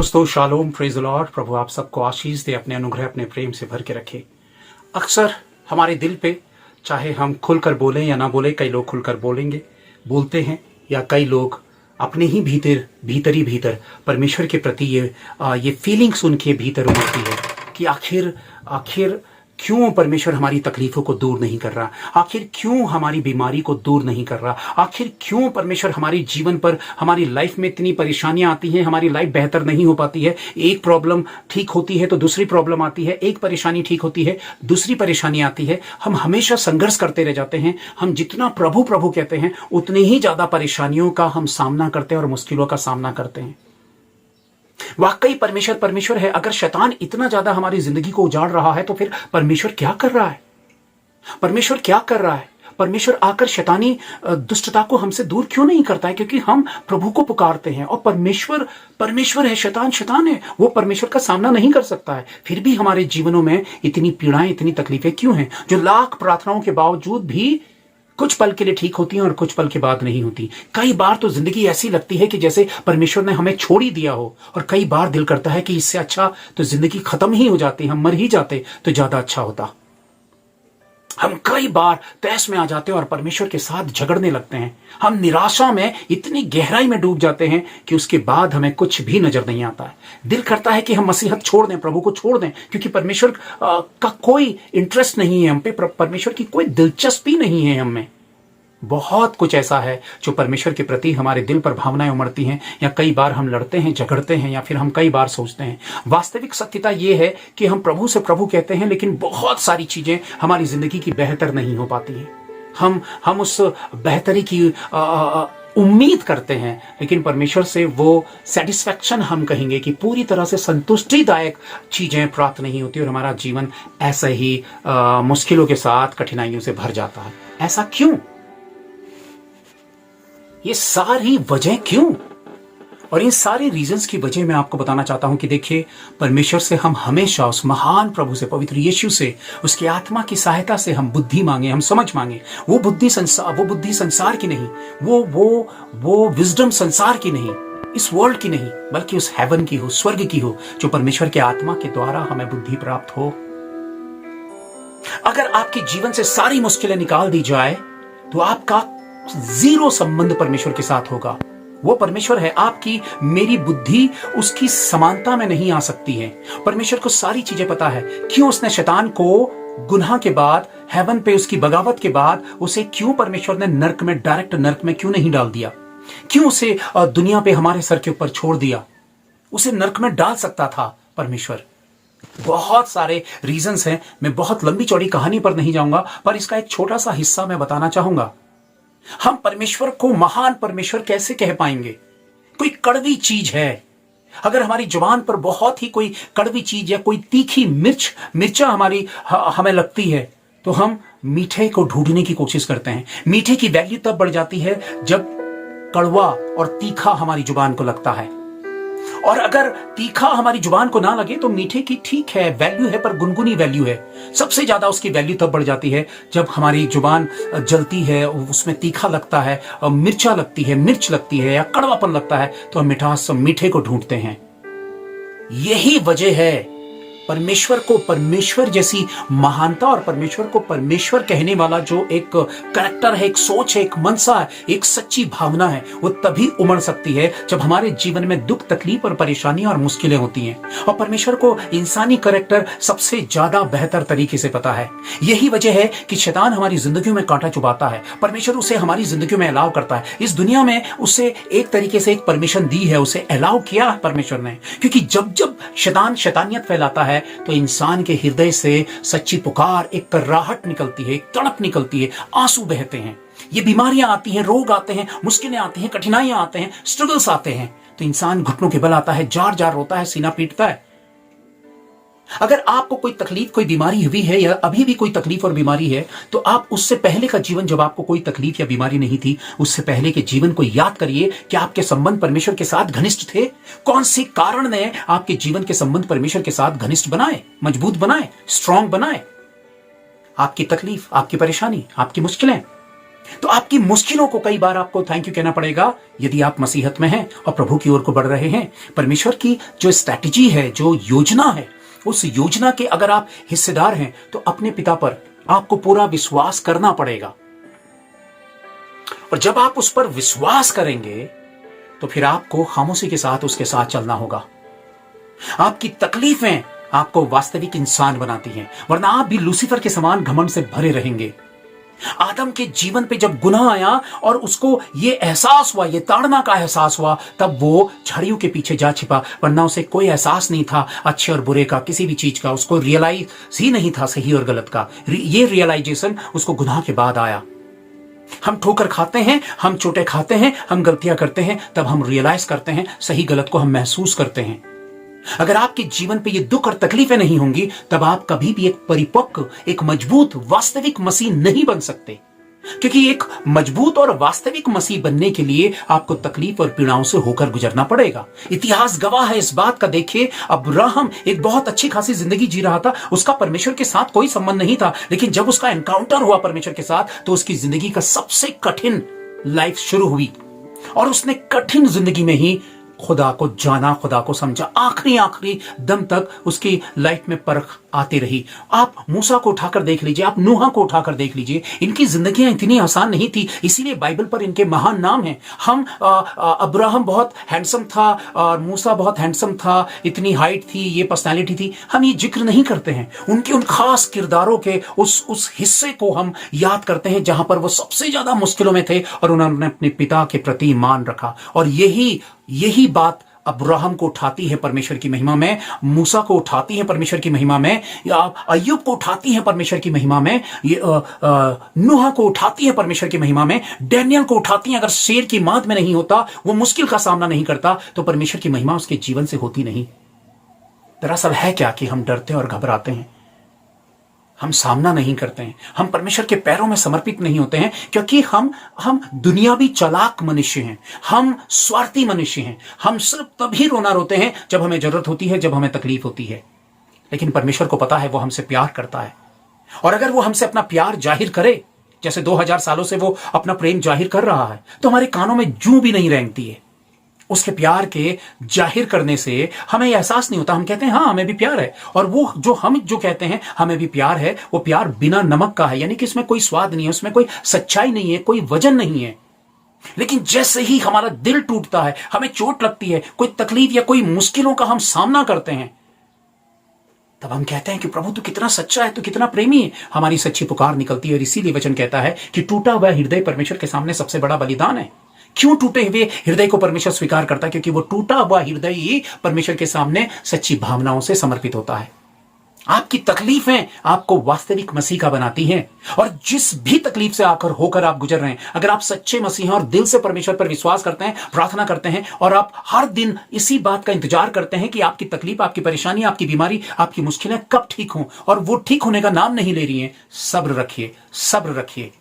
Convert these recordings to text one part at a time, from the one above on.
दोस्तों, shalom, praise the Lord. प्रभु आप सबको आशीष दे, अपने अनुग्रह अपने प्रेम से भर के रखे। अक्सर हमारे दिल पे, चाहे हम खुलकर बोलें या ना बोले, कई लोग खुलकर बोलते हैं, या कई लोग अपने ही भीतर परमेश्वर के प्रति ये फीलिंग्स उनके भीतर उमड़ती है कि आखिर क्यों परमेश्वर हमारी तकलीफों को दूर नहीं कर रहा, आखिर क्यों हमारी बीमारी को दूर नहीं कर रहा, आखिर क्यों परमेश्वर हमारे जीवन पर, हमारी लाइफ में इतनी परेशानियां आती हैं, हमारी लाइफ बेहतर नहीं हो पाती है। एक प्रॉब्लम ठीक होती है तो दूसरी प्रॉब्लम आती है, एक परेशानी ठीक होती है दूसरी परेशानी आती है। हम हमेशा संघर्ष करते रह जाते हैं। हम जितना प्रभु प्रभु कहते हैं उतने ही ज्यादा परेशानियों का हम सामना करते हैं और मुश्किलों का सामना करते हैं। वाकई परमेश्वर है। अगर शैतान इतना ज्यादा हमारी जिंदगी को उजाड़ रहा है तो फिर परमेश्वर क्या कर रहा है? परमेश्वर आकर शैतानी दुष्टता को हमसे दूर क्यों नहीं करता है? क्योंकि हम प्रभु को पुकारते हैं और परमेश्वर है, शैतान है। वो परमेश्वर का सामना नहीं कर सकता है। फिर भी हमारे जीवनों में इतनी पीड़ाएं, इतनी तकलीफें क्यों हैं, जो लाख प्रार्थनाओं के बावजूद भी कुछ पल के लिए ठीक होती हैं और कुछ पल के बाद नहीं होती। कई बार तो जिंदगी ऐसी लगती है कि जैसे परमेश्वर ने हमें छोड़ ही दिया हो, और कई बार दिल करता है कि इससे अच्छा तो जिंदगी खत्म ही हो जाती, हम मर ही जाते तो ज्यादा अच्छा होता। हम कई बार तैस में आ जाते हैं और परमेश्वर के साथ झगड़ने लगते हैं। हम निराशा में इतनी गहराई में डूब जाते हैं कि उसके बाद हमें कुछ भी नजर नहीं आता है। दिल करता है कि हम मसीहत छोड़ दें, प्रभु को छोड़ दें, क्योंकि परमेश्वर का कोई इंटरेस्ट नहीं है हम पे, परमेश्वर की कोई दिलचस्पी नहीं है हम में। बहुत कुछ ऐसा है जो परमेश्वर के प्रति हमारे दिल पर भावनाएं उमड़ती हैं, या कई बार हम लड़ते हैं, झगड़ते हैं, या फिर हम कई बार सोचते हैं। वास्तविक सत्यता यह है कि हम प्रभु से प्रभु कहते हैं, लेकिन बहुत सारी चीजें हमारी जिंदगी की बेहतर नहीं हो पाती हैं। हम उस बेहतरी की उम्मीद करते हैं, लेकिन परमेश्वर से वो सेटिस्फैक्शन, हम कहेंगे कि पूरी तरह से संतुष्टिदायक चीजें प्राप्त नहीं होती, और हमारा जीवन ऐसा ही मुश्किलों के साथ, कठिनाइयों से भर जाता है। ऐसा क्यों? ये सारी वजह क्यों? और इन सारे रीजंस की वजह मैं आपको बताना चाहता हूं कि देखिए, परमेश्वर से हम हमेशा, उस महान प्रभु से, पवित्र यीशु से, उसके आत्मा की सहायता से हम बुद्धि मांगे, हम समझ मांगे। वो बुद्धि संसार की नहीं, वो विजडम संसार की नहीं, इस वर्ल्ड की नहीं, बल्कि उस हेवन की हो, स्वर्ग की हो, जो परमेश्वर के आत्मा के द्वारा हमें बुद्धि प्राप्त हो। अगर आपके जीवन से सारी मुश्किलें निकाल दी जाए तो आपका जीरो संबंध परमेश्वर के साथ होगा। वो परमेश्वर है। आपकी मेरी बुद्धि उसकी समानता में नहीं आ सकती है। परमेश्वर को सारी चीजें पता है। क्यों उसने शैतान को गुनाह के बाद, हेवन पे उसकी बगावत के बाद, उसे क्यों परमेश्वर ने नर्क में, डायरेक्ट नर्क में क्यों नहीं डाल दिया? क्यों उसे दुनिया पे हमारे सर के ऊपर छोड़ दिया? उसे नर्क में डाल सकता था परमेश्वर। बहुत सारे रीजंस हैं। मैं बहुत लंबी चौड़ी कहानी पर नहीं जाऊंगा, पर इसका एक छोटा सा हिस्सा मैं बताना चाहूंगा। हम परमेश्वर को महान परमेश्वर कैसे कह पाएंगे? कोई कड़वी चीज है, अगर हमारी जुबान पर बहुत ही कोई कड़वी चीज या कोई तीखी मिर्चा हमें लगती है, तो हम मीठे को ढूंढने की कोशिश करते हैं। मीठे की वैल्यू तब बढ़ जाती है जब कड़वा और तीखा हमारी जुबान को लगता है। और अगर तीखा हमारी जुबान को ना लगे तो मीठे की ठीक है वैल्यू है, पर गुनगुनी वैल्यू है। सबसे ज्यादा उसकी वैल्यू तब बढ़ जाती है जब हमारी जुबान जलती है, उसमें तीखा लगता है, मिर्चा लगती है, मिर्च लगती है, या कड़वापन लगता है, तो हम मिठास, मीठे को ढूंढते हैं। यही वजह है परमेश्वर को परमेश्वर जैसी महानता, और परमेश्वर को परमेश्वर कहने वाला जो एक कैरेक्टर है, एक सोच है, एक मनसा है, एक सच्ची भावना है, वो तभी उमड़ सकती है जब हमारे जीवन में दुख, तकलीफ और परेशानी और मुश्किलें होती हैं। और परमेश्वर को इंसानी कैरेक्टर सबसे ज्यादा बेहतर तरीके से पता है। यही वजह है कि शैतान हमारी जिंदगियों में कांटा चुभाता है, परमेश्वर उसे हमारी जिंदगियों में अलाउ करता है। इस दुनिया में उसे एक तरीके से एक परमिशन दी है, उसे अलाउ किया है परमेश्वर ने, क्योंकि जब शैतान शैतानियत फैलाता है तो इंसान के हृदय से सच्ची पुकार, एक कर्राहट निकलती है, एक तड़प निकलती है, आंसू बहते हैं। ये बीमारियां आती हैं, रोग आते हैं, मुश्किलें आती हैं, कठिनाइयां आते हैं, स्ट्रगल्स आते हैं, तो इंसान घुटनों के बल आता है, जार जार रोता है, सीना पीटता है। अगर आपको कोई तकलीफ, कोई बीमारी हुई है, या अभी भी कोई तकलीफ और बीमारी है, तो आप उससे पहले का जीवन, जब आपको कोई तकलीफ या बीमारी नहीं थी, उससे पहले के जीवन को याद करिए कि आपके संबंध परमेश्वर के साथ घनिष्ठ थे। कौन सी कारण ने आपके जीवन के संबंध परमेश्वर के साथ घनिष्ठ बनाए, मजबूत बनाए, स्ट्रांग बनाए? आपकी तकलीफ, आपकी परेशानी, आपकी मुश्किलें, तो आपकी मुश्किलों को कई बार आपको थैंक यू कहना पड़ेगा यदि आप मसीहत में हैं और प्रभु की ओर को बढ़ रहे हैं। परमेश्वर की जो स्ट्रैटेजी है, जो योजना है, उस योजना के अगर आप हिस्सेदार हैं तो अपने पिता पर आपको पूरा विश्वास करना पड़ेगा। और जब आप उस पर विश्वास करेंगे तो फिर आपको खामोशी के साथ उसके साथ चलना होगा। आपकी तकलीफें आपको वास्तविक इंसान बनाती हैं, वरना आप भी लूसीफर के समान घमंड से भरे रहेंगे। आदम के जीवन पे जब गुनाह आया और उसको ये एहसास हुआ, ये ताड़ना का एहसास हुआ, तब वो झाड़ियों के पीछे जा छिपा, वरना उसे कोई एहसास नहीं था अच्छे और बुरे का, किसी भी चीज का। उसको रियलाइज ही नहीं था सही और गलत का। ये रियलाइजेशन उसको गुनाह के बाद आया। हम ठोकर खाते हैं, हम चोटें खाते हैं, हम गलतियां करते हैं, तब हम रियलाइज करते हैं, सही गलत को हम महसूस करते हैं। अगर आपके जीवन पे ये दुख और तकलीफें नहीं होंगी तब आप कभी भी एक परिपक्व, एक मजबूत, वास्तविक मसीह नहीं बन सकते। क्योंकि एक मजबूत और वास्तविक मसीह बनने के लिए आपको तकलीफ और पीड़ाओं से होकर गुजरना पड़ेगा। इतिहास गवाह है इस बात का। देखिए, अब्राहम एक बहुत अच्छी खासी जिंदगी जी रहा था, उसका परमेश्वर के साथ कोई संबंध नहीं था, लेकिन जब उसका एनकाउंटर हुआ परमेश्वर के साथ तो उसकी जिंदगी का सबसे कठिन लाइफ शुरू हुई और उसने कठिन जिंदगी में ही खुदा को जाना, खुदा को समझा। आखिरी दम तक उसकी लाइफ में परख आती रही। आप मूसा को उठाकर देख लीजिए, आप नूहा को उठाकर देख लीजिए, इनकी जिंदगियां इतनी आसान नहीं थी, इसीलिए बाइबल पर इनके महान नाम हैं। हम अब्राहम बहुत हैंडसम था और मूसा बहुत हैंडसम था, इतनी हाइट थी, ये पर्सनैलिटी थी, हम ये जिक्र नहीं करते हैं। उनके उन खास किरदारों के उस हिस्से को हम याद करते हैं जहां पर वो सबसे ज्यादा मुश्किलों में थे और उन्होंने अपने पिता के प्रति मान रखा। और यही बात अब्राहम को उठाती है परमेश्वर की महिमा में, मूसा को उठाती है परमेश्वर की महिमा में, या अय्यूब को उठाती है परमेश्वर की महिमा में, नूह को उठाती है परमेश्वर की महिमा में, डैनियल को उठाती है। अगर शेर की माद में नहीं होता, वो मुश्किल का सामना नहीं करता, तो परमेश्वर की महिमा उसके जीवन से होती नहीं। दरअसल है क्या कि हम डरते हैं और घबराते हैं, हम सामना नहीं करते हैं, हम परमेश्वर के पैरों में समर्पित नहीं होते हैं, क्योंकि हम दुनियावी चालाक मनुष्य हैं, हम स्वार्थी मनुष्य हैं। हम सिर्फ तभी रोना रोते हैं जब हमें जरूरत होती है, जब हमें तकलीफ होती है। लेकिन परमेश्वर को पता है वो हमसे प्यार करता है, और अगर वो हमसे अपना प्यार जाहिर करे, जैसे 2000 सालों से वो अपना प्रेम जाहिर कर रहा है, तो हमारे कानों में जूं भी नहीं रेंगती है। उसके प्यार के जाहिर करने से हमें एहसास नहीं होता। हम कहते हैं हाँ हमें भी प्यार है, और वो जो कहते हैं हमें भी प्यार है, वो प्यार बिना नमक का है, यानी कि इसमें कोई स्वाद नहीं है, उसमें कोई सच्चाई नहीं है, कोई वजन नहीं है। लेकिन जैसे ही हमारा दिल टूटता है, हमें चोट लगती है, कोई तकलीफ या कोई मुश्किलों का हम सामना करते हैं, तब हम कहते हैं कि प्रभु तू कितना सच्चा है, तू कितना प्रेमी है। हमारी सच्ची पुकार निकलती है, और इसीलिए वचन कहता है कि टूटा हुआ हृदय परमेश्वर के सामने सबसे बड़ा बलिदान है। क्यों टूटे हुए हृदय को परमेश्वर स्वीकार करता है? क्योंकि वो टूटा हुआ हृदय ही परमेश्वर के सामने सच्ची भावनाओं से समर्पित होता है। आपकी तकलीफें आपको वास्तविक मसीह का बनाती हैं, और जिस भी तकलीफ से होकर आप गुजर रहे हैं, अगर आप सच्चे मसीह हैं और दिल से परमेश्वर पर विश्वास करते हैं, प्रार्थना करते हैं, और आप हर दिन इसी बात का इंतजार करते हैं कि आपकी तकलीफ, आपकी परेशानी, आपकी बीमारी, आपकी मुश्किलें कब ठीक हों, और वो ठीक होने का नाम नहीं ले रही हैं, सब्र रखिए, सब्र रखिए,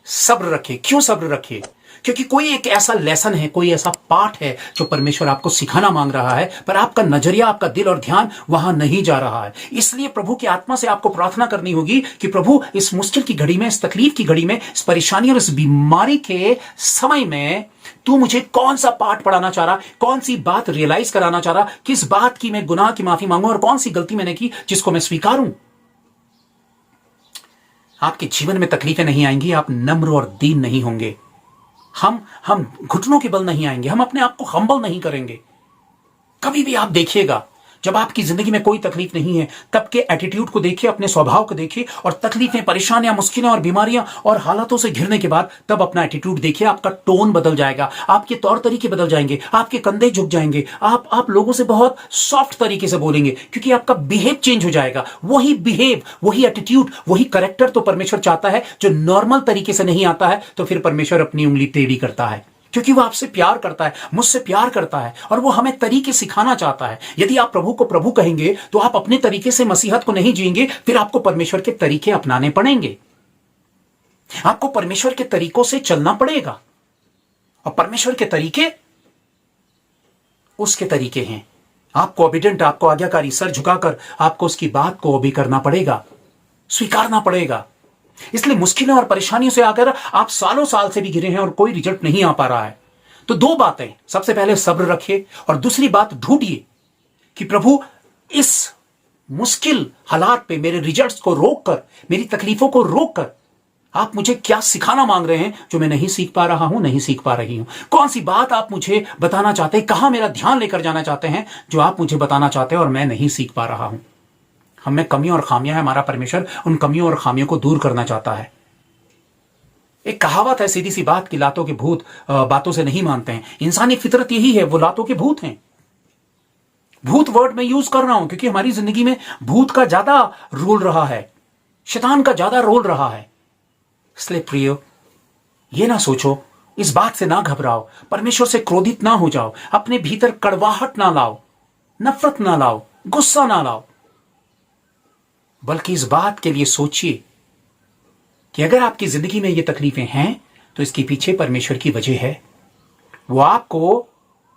सब्र रखिए। क्यों सब्र रखिए? क्योंकि कोई एक ऐसा लेसन है, कोई ऐसा पाठ है जो परमेश्वर आपको सिखाना मांग रहा है, पर आपका नजरिया, आपका दिल और ध्यान वहां नहीं जा रहा है। इसलिए प्रभु की आत्मा से आपको प्रार्थना करनी होगी कि प्रभु इस मुश्किल की घड़ी में, इस तकलीफ की घड़ी में, इस परेशानी और इस बीमारी के समय में तू मुझे कौन सा पाठ पढ़ाना चाह रहा, कौन सी बात रियलाइज कराना चाह रहा, किस बात की मैं गुनाह की माफी मांगू और कौन सी गलती मैंने की जिसको मैं स्वीकारूं। आपके जीवन में तकलीफें नहीं आएंगी, आप नम्र और दीन नहीं होंगे, हम घुटनों के बल नहीं आएंगे, हम अपने आप को हम्बल नहीं करेंगे। कभी भी आप देखिएगा, जब आपकी जिंदगी में कोई तकलीफ नहीं है, तब के एटीट्यूड को देखिए, अपने स्वभाव को देखिए, और तकलीफें, परेशानियां, मुश्किलें और बीमारियां और हालातों से घिरने के बाद तब अपना एटीट्यूड देखिए। आपका टोन बदल जाएगा, आपके तौर तरीके बदल जाएंगे, आपके कंधे झुक जाएंगे, आप लोगों से बहुत सॉफ्ट तरीके से बोलेंगे, क्योंकि आपका बिहेव चेंज हो जाएगा। वही बिहेव, वही एटीट्यूड, वही करेक्टर तो परमेश्वर चाहता है जो नॉर्मल तरीके से नहीं आता है, तो फिर परमेश्वर अपनी उंगली टेढ़ी करता है, क्योंकि वो आपसे प्यार करता है, मुझसे प्यार करता है, और वो हमें तरीके सिखाना चाहता है। यदि आप प्रभु को प्रभु कहेंगे तो आप अपने तरीके से मसीहत को नहीं जिएंगे, फिर आपको परमेश्वर के तरीके अपनाने पड़ेंगे, आपको परमेश्वर के तरीकों से चलना पड़ेगा। और परमेश्वर के तरीके उसके तरीके हैं। आपको ओबीडेंट, आपको आज्ञाकारी, सर झुकाकर आपको उसकी बात को ओबी करना पड़ेगा, स्वीकारना पड़ेगा। इसलिए मुश्किलें और परेशानियों से आकर आप सालों साल से भी घिरे हैं और कोई रिजल्ट नहीं आ पा रहा है, तो दो बातें, सबसे पहले सब्र रखिए और दूसरी बात ढूंढिए कि प्रभु इस मुश्किल हालात पे मेरे रिजल्ट्स को रोककर, मेरी तकलीफों को रोककर आप मुझे क्या सिखाना मांग रहे हैं जो मैं नहीं सीख पा रहा हूं, नहीं सीख पा रही हूं। कौन सी बात आप मुझे बताना चाहते हैं, कहां मेरा ध्यान लेकर जाना चाहते हैं जो आप मुझे बताना चाहते हैं और मैं नहीं सीख पा रहा हूं। हम में कमियां और खामियां हैं, हमारा परमेश्वर उन कमियों और खामियों को दूर करना चाहता है। एक कहावत है सीधी सी बात कि लातों के भूत बातों से नहीं मानते हैं। इंसानी फितरत यही है, वो लातों के भूत हैं। भूत वर्ड में यूज कर रहा हूं क्योंकि हमारी जिंदगी में भूत का ज्यादा रोल रहा है, शैतान का ज्यादा रोल रहा है। इसलिए प्रियो, ये ना सोचो, इस बात से ना घबराओ, परमेश्वर से क्रोधित ना हो जाओ, अपने भीतर कड़वाहट ना लाओ, नफरत ना लाओ, गुस्सा ना लाओ, बल्कि इस बात के लिए सोचिए कि अगर आपकी जिंदगी में ये तकलीफें हैं तो इसके पीछे परमेश्वर की वजह है। वो आपको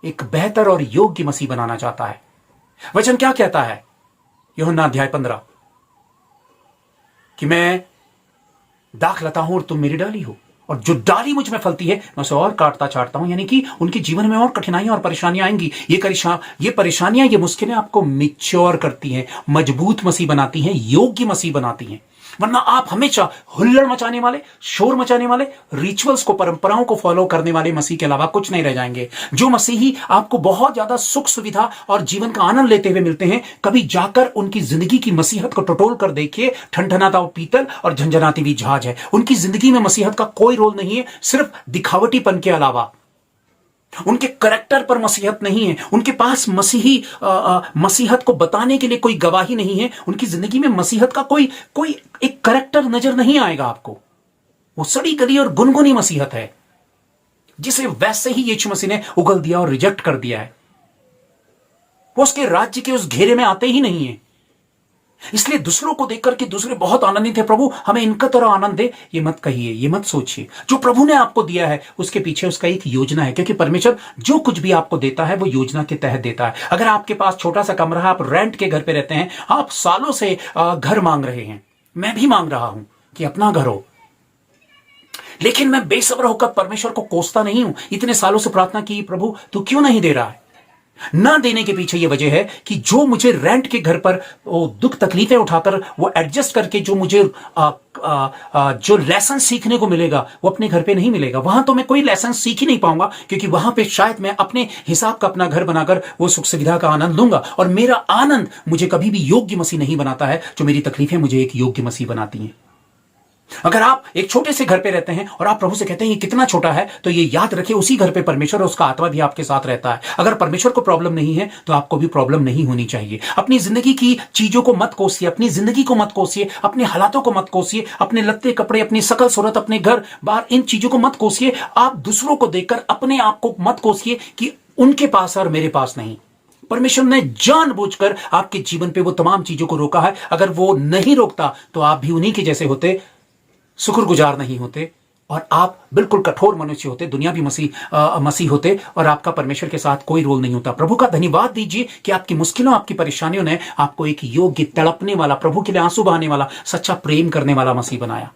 एक बेहतर और योग्य मसीह बनाना चाहता है। वचन क्या कहता है? यूहन्ना अध्याय 15 कि मैं दाख लता हूं और तुम मेरी डाली हो, और जो डाली मुझ में फलती है मैं उसे और काटता छाटता हूं। यानी कि उनके जीवन में और कठिनाइयां और परेशानियां आएंगी। ये परेशानियां, ये मुश्किलें आपको मिच्योर करती हैं, मजबूत मसीह बनाती हैं, योग्य मसीह बनाती हैं। वरना आप हमेशा हुल्लड़ मचाने वाले, शोर मचाने वाले, रिचुअल्स को, परंपराओं को फॉलो करने वाले मसीह के अलावा कुछ नहीं रह जाएंगे। जो मसीही आपको बहुत ज्यादा सुख सुविधा और जीवन का आनंद लेते हुए मिलते हैं, कभी जाकर उनकी जिंदगी की मसीहत को टटोल कर देखिए। ठनठनाता हुआ पीतल और झंझनाती हुई जहाज है। उनकी जिंदगी में मसीहत का कोई रोल नहीं है, सिर्फ दिखावटीपन के अलावा। उनके करैक्टर पर मसीहत नहीं है, उनके पास मसीहत को बताने के लिए कोई गवाही नहीं है। उनकी जिंदगी में मसीहत का कोई एक करैक्टर नजर नहीं आएगा आपको। वो सड़ी गली और गुनगुनी मसीहत है जिसे वैसे ही यीशु मसीह ने उगल दिया और रिजेक्ट कर दिया है। वो उसके राज्य के उस घेरे में आते ही नहीं है। इसलिए दूसरों को देखकर कि दूसरे बहुत आनंदित है, प्रभु हमें इनका तरह आनंद दे, ये मत कहिए, ये मत सोचिए। जो प्रभु ने आपको दिया है उसके पीछे उसका एक योजना है, क्योंकि परमेश्वर जो कुछ भी आपको देता है वो योजना के तहत देता है। अगर आपके पास छोटा सा कमरा है, आप रेंट के घर पे रहते हैं, आप सालों से घर मांग रहे हैं, मैं भी मांग रहा हूं कि अपना घर हो, लेकिन मैं बेसब्र होकर परमेश्वर को कोसता नहीं हूं। इतने सालों से प्रार्थना की, प्रभु तू क्यों नहीं दे रहा है? ना देने के पीछे यह वजह है कि जो मुझे रेंट के घर पर वो दुख तकलीफें उठाकर वो एडजस्ट करके जो मुझे जो लेसन सीखने को मिलेगा वो अपने घर पे नहीं मिलेगा। वहां तो मैं कोई लेसन सीख ही नहीं पाऊंगा, क्योंकि वहां पे शायद मैं अपने हिसाब का अपना घर बनाकर वो सुख सुविधा का आनंद लूंगा, और मेरा आनंद मुझे कभी भी योग्य मसीह नहीं बनाता है। जो मेरी तकलीफें मुझे एक योग्य मसीह बनाती हैं। अगर आप एक छोटे से घर पे रहते हैं और आप प्रभु से कहते हैं ये कितना छोटा है, तो ये याद रखिए उसी घर पे परमेश्वर और उसका आत्मा भी आपके साथ रहता है। अगर परमेश्वर को प्रॉब्लम नहीं है तो आपको भी प्रॉब्लम नहीं होनी चाहिए। अपनी जिंदगी की चीजों को मत कोसिए, अपनी जिंदगी को मत कोसिए, अपने हालातों को मत कोसिए, अपने लत्ते कपड़े, अपनी शकल सूरत, अपने घर बाहर, इन चीजों को मत कोसिए। आप दूसरों को देखकर अपने आप को मत कोसिए कि उनके पास और मेरे पास नहीं। परमेश्वर ने जानबूझकर आपके जीवन पे वो तमाम चीजों को रोका है। अगर वो नहीं रोकता तो आप भी उन्हीं के जैसे होते, शुक्रगुजार नहीं होते, और आप बिल्कुल कठोर मनुष्य होते, दुनिया भी मसीह होते, और आपका परमेश्वर के साथ कोई रोल नहीं होता। प्रभु का धन्यवाद दीजिए कि आपकी मुश्किलों, आपकी परेशानियों ने आपको एक योग्य, तड़पने वाला, प्रभु के लिए आंसू बहाने वाला, सच्चा प्रेम करने वाला मसीह बनाया।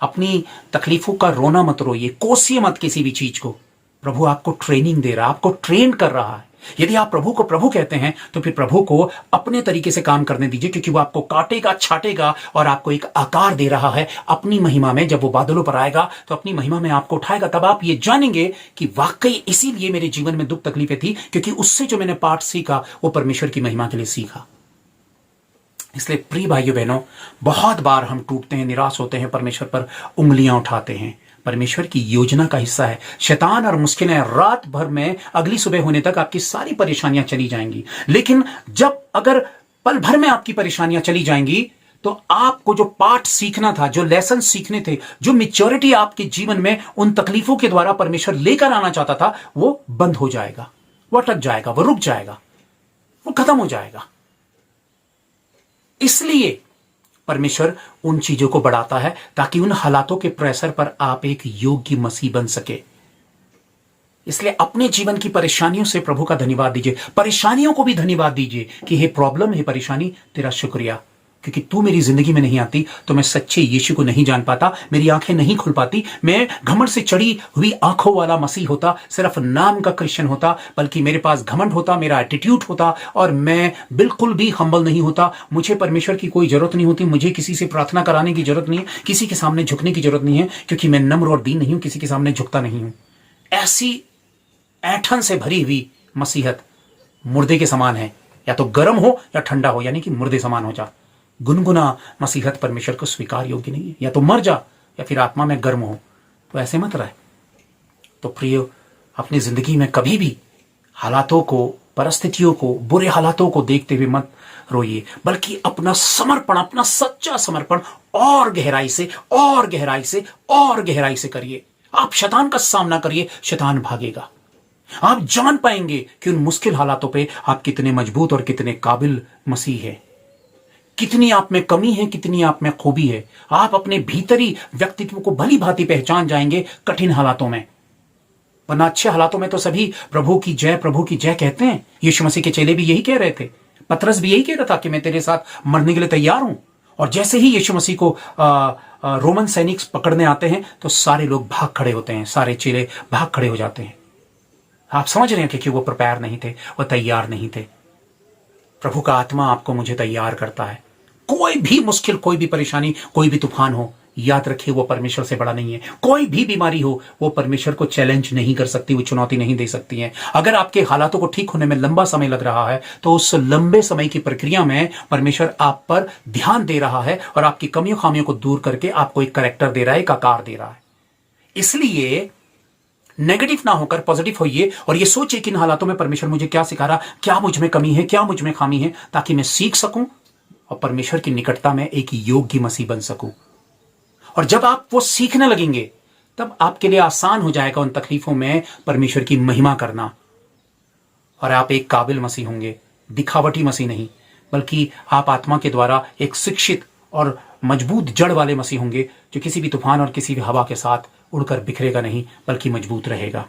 अपनी तकलीफों का रोना मत रोइए, कोसिए मत किसी भी चीज को। प्रभु आपको ट्रेनिंग दे रहा है, आपको ट्रेन कर रहा है। यदि आप प्रभु को प्रभु कहते हैं तो फिर प्रभु को अपने तरीके से काम करने दीजिए, क्योंकि वो आपको काटेगा, छाटेगा और आपको एक आकार दे रहा है अपनी महिमा में। जब वो बादलों पर आएगा तो अपनी महिमा में आपको उठाएगा, तब आप ये जानेंगे कि वाकई इसीलिए मेरे जीवन में दुख तकलीफें थी, क्योंकि उससे जो मैंने पाठ सीखा वो परमेश्वर की महिमा के लिए सीखा। इसलिए प्रिय भाइयों बहनों, बहुत बार हम टूटते हैं, निराश होते हैं, परमेश्वर पर उंगलियां उठाते हैं। परमेश्वर की योजना का हिस्सा है। शैतान और मुश्किलें रात भर में, अगली सुबह होने तक आपकी सारी परेशानियां चली जाएंगी। लेकिन अगर पल भर में आपकी परेशानियां चली जाएंगी तो आपको जो पाठ सीखना था, जो लेसन सीखने थे, जो मैच्योरिटी आपके जीवन में उन तकलीफों के द्वारा परमेश्वर लेकर आना चाहता था, वो बंद हो जाएगा, वो अटक जाएगा, वो रुक जाएगा, वो खत्म हो जाएगा। इसलिए परमेश्वर उन चीजों को बढ़ाता है ताकि उन हालातों के प्रेशर पर आप एक योग्य मसीह बन सके। इसलिए अपने जीवन की परेशानियों से प्रभु का धन्यवाद दीजिए, परेशानियों को भी धन्यवाद दीजिए कि हे प्रॉब्लम, हे परेशानी, तेरा शुक्रिया, क्योंकि तू मेरी जिंदगी में नहीं आती तो मैं सच्चे यीशु को नहीं जान पाता, मेरी आंखें नहीं खुल पाती, मैं घमंड से चढ़ी हुई आंखों वाला मसीह होता, सिर्फ नाम का क्रिश्चियन होता, बल्कि मेरे पास घमंड होता, मेरा एटीट्यूड होता और मैं बिल्कुल भी हम्बल नहीं होता। मुझे परमेश्वर की कोई जरूरत नहीं होती, मुझे किसी से प्रार्थना कराने की जरूरत नहीं है, किसी के सामने झुकने की जरूरत नहीं है, क्योंकि मैं नम्र और दीन नहीं हूं, किसी के सामने झुकता नहीं हूं। ऐसी ऐठन से भरी हुई मसीहत मुर्दे के समान है, या तो गर्म हो या ठंडा हो, यानी कि मुर्दे समान हो जा। गुनगुना मसीहत परमेश्वर को स्वीकार योग्य नहीं है, या तो मर जा या फिर आत्मा में गर्म हो। तो ऐसे मत रहे। तो प्रिय, अपनी जिंदगी में कभी भी हालातों को, परिस्थितियों को, बुरे हालातों को देखते हुए मत रोइए, बल्कि अपना समर्पण, अपना सच्चा समर्पण और गहराई से और गहराई से और गहराई से करिए। आप शैतान का सामना करिए, शैतान भागेगा। आप जान पाएंगे कि उन मुश्किल हालातों पे आप कितने मजबूत और कितने काबिल मसीह है, कितनी आप में कमी है, कितनी आप में खूबी है। आप अपने भीतरी व्यक्तित्व को भली भांति पहचान जाएंगे कठिन हालातों में। वरना अच्छे हालातों में तो सभी प्रभु की जय, प्रभु की जय कहते हैं। यीशु मसीह के चेले भी यही कह रहे थे, पतरस भी यही कह रहा था कि मैं तेरे साथ मरने के लिए तैयार हूं। और जैसे ही यीशु मसीह को रोमन सैनिक पकड़ने आते हैं तो सारे लोग भाग खड़े होते हैं, सारे चेले भाग खड़े हो जाते हैं। आप समझ रहे हैं कि वो प्रिपेयर नहीं थे, वो तैयार नहीं थे। प्रभु का आत्मा आपको, मुझे तैयार करता है। कोई भी मुश्किल, कोई भी परेशानी, कोई भी तूफान हो, याद रखिए वो परमेश्वर से बड़ा नहीं है। कोई भी बीमारी हो, वो परमेश्वर को चैलेंज नहीं कर सकती, वो चुनौती नहीं दे सकती है। अगर आपके हालातों को ठीक होने में लंबा समय लग रहा है तो उस लंबे समय की प्रक्रिया में परमेश्वर आप पर ध्यान दे रहा है और आपकी कमियों खामियों को दूर करके आपको एक कैरेक्टर दे रहा है, एक आकार दे रहा है। इसलिए नेगेटिव ना होकर पॉजिटिव होइए और ये सोचिए कि इन हालातों में परमेश्वर मुझे क्या सिखा रहा, क्या मुझ में कमी है, क्या मुझ में खामी है, ताकि मैं सीख सकूं और परमेश्वर की निकटता में एक योग्य मसीह बन सकूं। और जब आप वो सीखने लगेंगे तब आपके लिए आसान हो जाएगा उन तकलीफों में परमेश्वर की महिमा करना, और आप एक काबिल मसीह होंगे, दिखावटी मसीह नहीं, बल्कि आप आत्मा के द्वारा एक शिक्षित और मजबूत जड़ वाले मसीह होंगे, जो किसी भी तूफान और किसी भी हवा के साथ उड़कर बिखरेगा नहीं, बल्कि मजबूत रहेगा।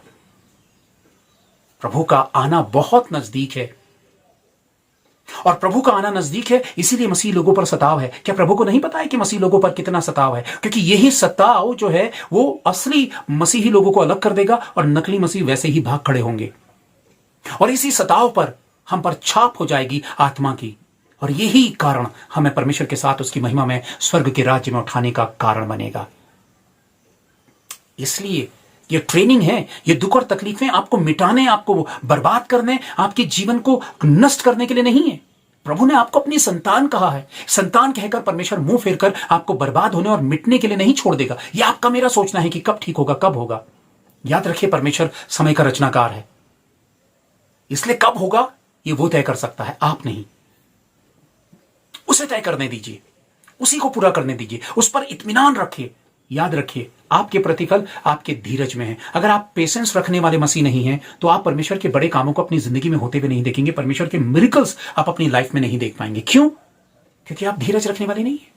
प्रभु का आना बहुत नजदीक है, और प्रभु का आना नजदीक है, इसीलिए मसीह लोगों पर सताव है। क्या प्रभु को नहीं पता है कि मसीह लोगों पर कितना सताव है? क्योंकि यही सताव जो है वो असली मसीही लोगों को अलग कर देगा और नकली मसीह वैसे ही भाग खड़े होंगे, और इसी सताव पर हम पर छाप हो जाएगी आत्मा की, और यही कारण हमें परमेश्वर के साथ उसकी महिमा में, स्वर्ग के राज्य में उठाने का कारण बनेगा। इसलिए ये ट्रेनिंग है, ये दुख और तकलीफें आपको मिटाने, आपको बर्बाद करने, आपके जीवन को नष्ट करने के लिए नहीं है। प्रभु ने आपको अपनी संतान कहा है। संतान कहकर परमेश्वर मुंह फेरकर आपको बर्बाद होने और मिटने के लिए नहीं छोड़ देगा। यह आपका मेरा सोचना है कि कब ठीक होगा, कब होगा। याद रखिए, परमेश्वर समय का रचनाकार है, इसलिए कब होगा ये वो तय कर सकता है, आप नहीं। उसे तय करने दीजिए, उसी को पूरा करने दीजिए, उस पर इत्मीनान रखिए। याद रखिए, आपके प्रतिफल आपके धीरज में है। अगर आप पेशेंस रखने वाले मसीह नहीं हैं तो आप परमेश्वर के बड़े कामों को अपनी जिंदगी में होते हुए नहीं देखेंगे। परमेश्वर के मिरेकल्स आप अपनी लाइफ में नहीं देख पाएंगे। क्यों? क्योंकि आप धीरज रखने वाले नहीं हैं।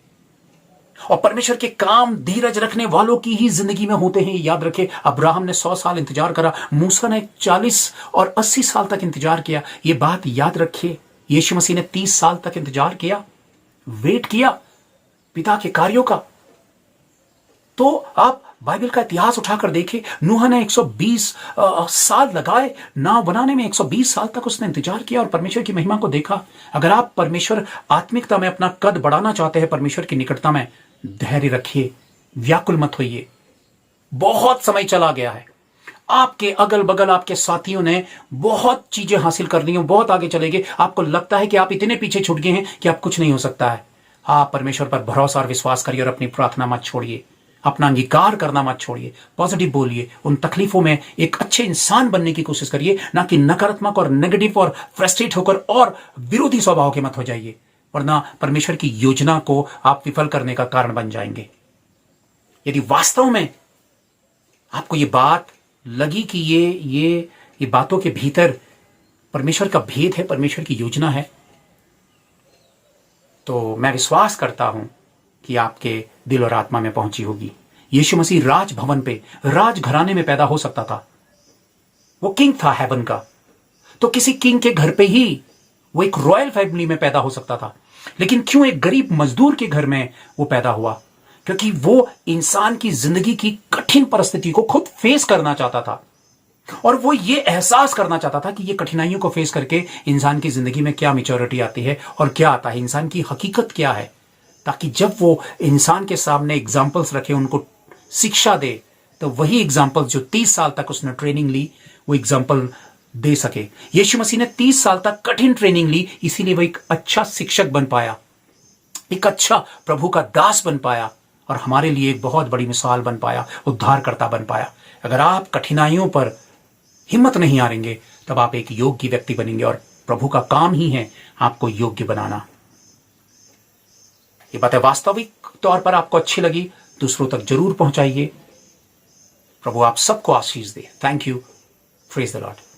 और परमेश्वर के काम धीरज रखने वालों की ही जिंदगी में होते हैं। याद रखिए, अब्राहम ने 100 साल इंतजार करा, मूसा ने 40 और 80 साल तक इंतजार किया। यह बात याद रखिए। यीशु मसीह ने 30 साल तक इंतजार किया, वेट किया पिता के कार्यों का। तो आप बाइबल का इतिहास उठाकर देखें, नूह ने 120 साल लगाए नाव बनाने में, 120 साल तक उसने इंतजार किया और परमेश्वर की महिमा को देखा। अगर आप परमेश्वर आत्मिकता में अपना कद बढ़ाना चाहते हैं, परमेश्वर की निकटता में, धैर्य रखिए, व्याकुल मत होइए। बहुत समय चला गया है, आपके अगल बगल आपके साथियों ने बहुत चीजें हासिल कर ली हैं, बहुत आगे चले गए। आपको लगता है कि आप इतने पीछे छूट गए हैं कि आप कुछ नहीं हो सकता है। आप परमेश्वर पर भरोसा और विश्वास करिए और अपनी प्रार्थना मत छोड़िए, अपना अंगीकार करना मत छोड़िए, पॉजिटिव बोलिए। उन तकलीफों में एक अच्छे इंसान बनने की कोशिश करिए, ना कि नकारात्मक और नेगेटिव और फ्रस्ट्रेट होकर और विरोधी स्वभाव के मत हो जाइए, वरना परमेश्वर की योजना को आप विफल करने का कारण बन जाएंगे। यदि वास्तव में आपको ये बात लगी कि ये बातों के भीतर परमेश्वर का भेद है, परमेश्वर की योजना है, तो मैं विश्वास करता हूं कि आपके दिल और आत्मा में पहुंची होगी। यीशु मसीह राजभवन पे, राजघराने में पैदा हो सकता था। वो किंग था हेवन का, तो किसी किंग के घर पे ही वो एक रॉयल फैमिली में पैदा हो सकता था। लेकिन क्यों एक गरीब मजदूर के घर में वो पैदा हुआ? क्योंकि वो इंसान की जिंदगी की कठिन परिस्थिति को खुद फेस करना चाहता था, और वो ये एहसास करना चाहता था कि ये कठिनाइयों को फेस करके इंसान की जिंदगी में क्या मैच्योरिटी आती है और क्या आता है, इंसान की हकीकत क्या है, ताकि जब वो इंसान के सामने एग्जाम्पल्स रखे, उनको शिक्षा दे, तो वही एग्जाम्पल जो 30 साल तक उसने ट्रेनिंग ली, वो एग्जाम्पल दे सके। यीशु मसीह ने 30 साल तक कठिन ट्रेनिंग ली, इसीलिए वो एक अच्छा शिक्षक बन पाया, एक अच्छा प्रभु का दास बन पाया, और हमारे लिए एक बहुत बड़ी मिसाल बन पाया, उद्धारकर्ता बन पाया। अगर आप कठिनाइयों पर हिम्मत नहीं हारेंगे, तब आप एक योग्य व्यक्ति बनेंगे, और प्रभु का काम ही है आपको योग्य बनाना। ये बातें वास्तविक तौर पर आपको अच्छी लगी, दूसरों तक जरूर पहुंचाइए। प्रभु आप सबको आशीष दे। Thank you. Praise the Lord.